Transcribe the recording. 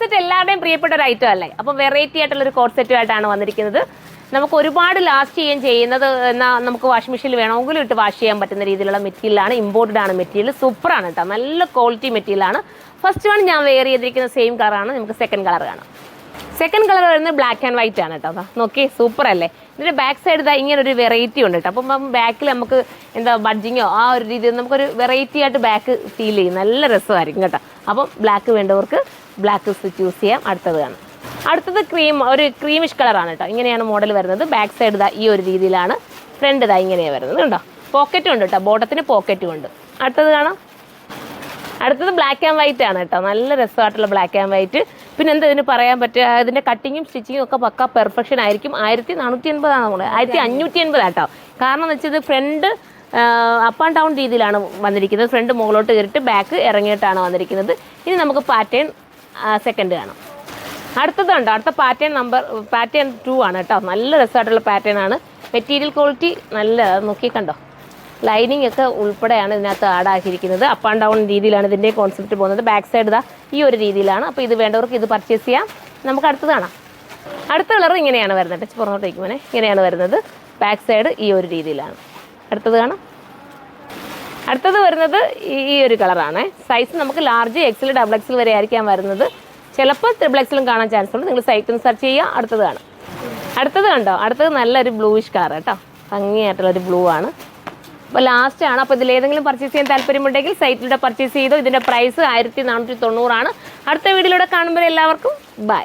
Set എല്ലാവരുടെയും പ്രിയപ്പെട്ട ഒരു ഐറ്റം അല്ലേ? അപ്പം വെറൈറ്റി ആയിട്ടുള്ളൊരു കോട്ട് സെറ്റുമായിട്ടാണ് വന്നിരിക്കുന്നത്. നമുക്ക് ഒരുപാട് ലാസ്റ്റ് ചെയ്യുന്നത് എന്നാൽ നമുക്ക് വാഷിംഗ് മെഷീനിൽ വേണമെങ്കിലും ഇട്ട് വാഷ് ചെയ്യാൻ പറ്റുന്ന രീതിയിലുള്ള മെറ്റീരിയലാണ്. ഇമ്പോർട്ടഡ് ആണ് മെറ്റീരിയൽ. സൂപ്പറാണ് കേട്ടോ, നല്ല ക്വാളിറ്റി മെറ്റീരിയലാണ്. ഫസ്റ്റ് വൺ ഞാൻ വെയർ ചെയ്തിരിക്കുന്ന സെയിം കളറാണ്. നമുക്ക് സെക്കൻഡ് കളർ കാണാം. സെക്കൻഡ് കളർ വരുന്നത് ബ്ലാക്ക് ആൻഡ് വൈറ്റ് ആണ് കേട്ടോ. നോക്കി, സൂപ്പർ അല്ലേ? ഇതിൻ്റെ ബാക്ക് സൈഡ് ഇതാ ഇങ്ങനെ ഒരു വെറൈറ്റി ഉണ്ട് കേട്ടോ. അപ്പം ബാക്കിൽ നമുക്ക് എന്താ ബഡ്ജിങ്ങോ ആ ഒരു രീതിയിൽ നമുക്കൊരു വെറൈറ്റി ആയിട്ട് ബാക്ക് ഫീൽ ചെയ്യും. നല്ല രസമായിരിക്കും കേട്ടോ. അപ്പം ബ്ലാക്ക് വേണ്ടവർക്ക് ബ്ലാക്ക് ചൂസ് ചെയ്യാം. അടുത്തത് കാണാം. അടുത്തത് ഒരു ക്രീമിഷ് കളറാണ് കേട്ടോ. ഇങ്ങനെയാണ് മോഡൽ വരുന്നത്. ബാക്ക് സൈഡ് ഇതാ ഈ ഒരു രീതിയിലാണ്. ഫ്രണ്ട് ഇതാ ഇങ്ങനെയാണ് വരുന്നത് കേട്ടോ. പോക്കറ്റും ഉണ്ട് കേട്ടോ, ബോട്ടത്തിന് പോക്കറ്റും ഉണ്ട്. അടുത്തത് കാണാം. അടുത്തത് ബ്ലാക്ക് ആൻഡ് വൈറ്റ് ആണ് കേട്ടോ. നല്ല രസമായിട്ടുള്ള ബ്ലാക്ക് ആൻഡ് വൈറ്റ്. പിന്നെ എന്താ ഇതിന് പറയാൻ പറ്റുക, ഇതിൻ്റെ കട്ടിങ്ങും സ്റ്റിച്ചിങ്ങും ഒക്കെ പക്ക പെർഫെക്ഷൻ ആയിരിക്കും. 1480 നമ്മൾ 1580 കേട്ടോ. കാരണം എന്ന് വെച്ചാൽ ഫ്രണ്ട് അപ്പ് ആൻഡ് ഡൗൺ രീതിയിലാണ് വന്നിരിക്കുന്നത്. ഫ്രണ്ട് മുകളിലോട്ട് കയറിയിട്ട് ബാക്ക് ഇറങ്ങിയിട്ടാണ് വന്നിരിക്കുന്നത്. ഇനി നമുക്ക് പാറ്റേൺ സെക്കൻഡ് കാണാം. അടുത്തത് കണ്ടോ, അടുത്ത പാറ്റേൺ 2 ആണ് കേട്ടോ. നല്ല രസമായിട്ടുള്ള പാറ്റേൺ ആണ്. മെറ്റീരിയൽ ക്വാളിറ്റി നല്ല നോക്കി കണ്ടോ. ലൈനിങ് ഒക്കെ ഉൾപ്പെടെയാണ് ഇതിനകത്ത് ആഡാക്കിയിരിക്കുന്നത്. അപ്പ് ആൻഡ് ഡൗൺ രീതിയിലാണ് ഇതിൻ്റെ കോൺസെപ്റ്റ് പോകുന്നത്. ബാക്ക് സൈഡ് ഇതാ ഈ ഒരു രീതിയിലാണ്. അപ്പോൾ ഇത് വേണ്ടവർക്ക് ഇത് പർച്ചേസ് ചെയ്യാം. നമുക്ക് അടുത്തത് കാണാം. അടുത്ത കളർ ഇങ്ങനെയാണ് വരുന്നത്. ടച്ച് പുറത്തോട്ട് വയ്ക്കുമ്പോൾ ഇങ്ങനെയാണ് വരുന്നത്. ബാക്ക് സൈഡ് ഈ ഒരു രീതിയിലാണ്. അടുത്തത് കാണാം. അടുത്തത് വരുന്നത് ഈ ഒരു കളറാണ്. സൈസ് നമുക്ക് ലാർജ്, എക്സൽ, ഡബിൾ എക്സൽ വരെ ആയിരിക്കാൻ വരുന്നത്. ചിലപ്പോൾ ട്രിപ്പിൾ എക്സലും കാണാൻ ചാൻസ് ഉണ്ട്. നിങ്ങൾ സൈറ്റിൽ നിന്ന് സെർച്ച് ചെയ്യുക. അടുത്തത് കാണാം. അടുത്തത് കണ്ടോ, അടുത്തത് നല്ലൊരു ബ്ലൂയിഷ് കളർ കേട്ടോ. ഭംഗിയായിട്ടുള്ളൊരു ബ്ലൂ ആണ്. അപ്പോൾ ലാസ്റ്റ് ആണ്. അപ്പോൾ ഇതിലേതെങ്കിലും പർച്ചേസ് ചെയ്യാൻ താല്പര്യമുണ്ടെങ്കിൽ സൈറ്റിലൂടെ പർച്ചേസ് ചെയ്തോ. ഇതിൻ്റെ പ്രൈസ് 1490 ആണ്. അടുത്ത വീഡിയോയിലൂടെ കാണുമ്പോൾ എല്ലാവർക്കും ബൈ.